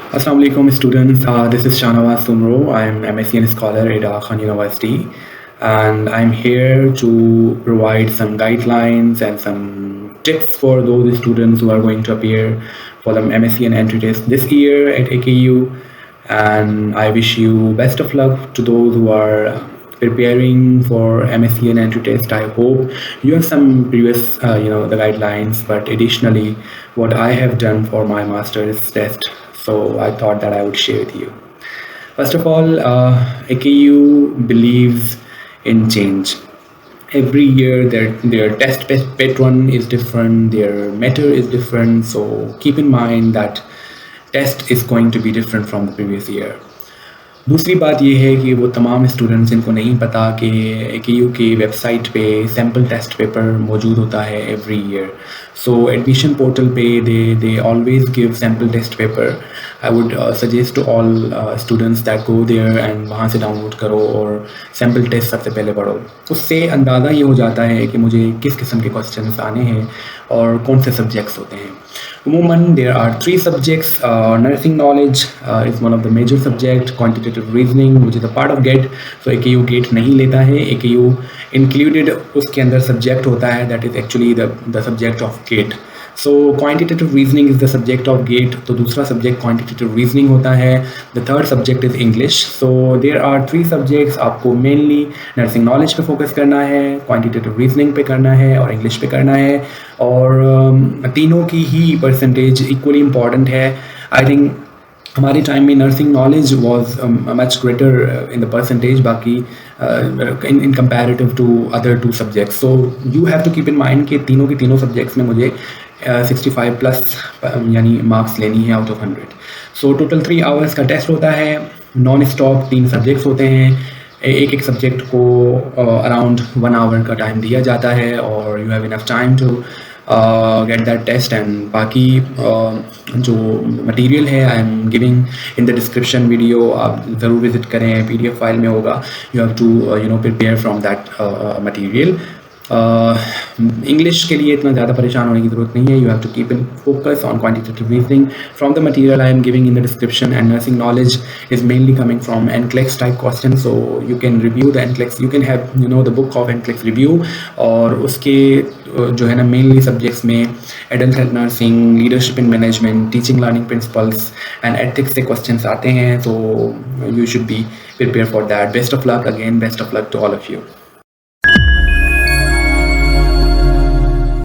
Assalamu alaikum students. This is Shanawaz Sumro. I'm MSc scholar at Khan University, and I'm here to provide some guidelines and some tips for those students who are going to appear for the MSc and entry test this year at AKU. And I wish you best of luck to those who are preparing for MSc and entry test. I hope you have some previous, the guidelines, but additionally, what I have done for my master's test. So I thought that I would share with you. First of all, AKU believes in change. Every year their test pattern is different, their matter is different. So keep in mind that test is going to be different from the previous year. दूसरी बात ये है कि वो तमाम students इनको नहीं पता कि AKU की वेबसाइट पे सैम्पल टेस्ट पेपर मौजूद होता है every year. So admission portal पे they always give sample test paper. I would suggest to all students that go there and वहाँ से डाउनलोड करो और सैम्पल टेस्ट सबसे पहले पढ़ो. उससे अंदाज़ा ये हो जाता है कि मुझे किस किस्म के क्वेश्चन आने हैं और कौन से सब्जेक्ट्स होते हैं. Umuman, there are 3 subjects. Nursing knowledge is one of the major subject. Quantitative reasoning, which is a part of GATE. So AKU GATE नहीं लेता है. AKU included उसके अंदर subject होता है that is actually the subject of GATE. So quantitative reasoning is the subject of GATE. तो दूसरा subject quantitative reasoning होता है. The third subject is English. So there are 3 subjects. आपको mainly nursing knowledge पे focus करना है, quantitative reasoning पे करना है और English पे करना है. और तीनों की ही percentage equally important है. I think हमारे टाइम में nursing knowledge was much greater in the percentage बाकी in comparative to other 2 subjects. So you have to keep in mind कि तीनों के तीनों सब्जेक्ट्स में मुझे 65 प्लस यानी मार्क्स लेनी है out of 100. So total 3 hours का टेस्ट होता है. नॉन स्टॉप 3 सब्जेक्ट्स होते हैं. एक सब्जेक्ट को अराउंड 1 आवर का टाइम दिया जाता है और you have enough time to get that test. And बाकी जो मटेरियल है I am giving in the description video, आप ज़रूर विजिट करें. PDF फाइल में होगा. You have to prepare from that material. English के लिए इतना ज़्यादा परेशान होने की ज़रूरत नहीं है. You have to keep in focus on quantitative reasoning from the material I am giving in the description. And nursing knowledge is mainly coming from NCLEX type question. So you can review the NCLEX, you can have the book of NCLEX review. और उसके जो है ना mainly subjects में adult health nursing, leadership in management, teaching learning principles and ethics से questions आते हैं. तो you should be prepare for that. Best of luck again, best of luck to all of you.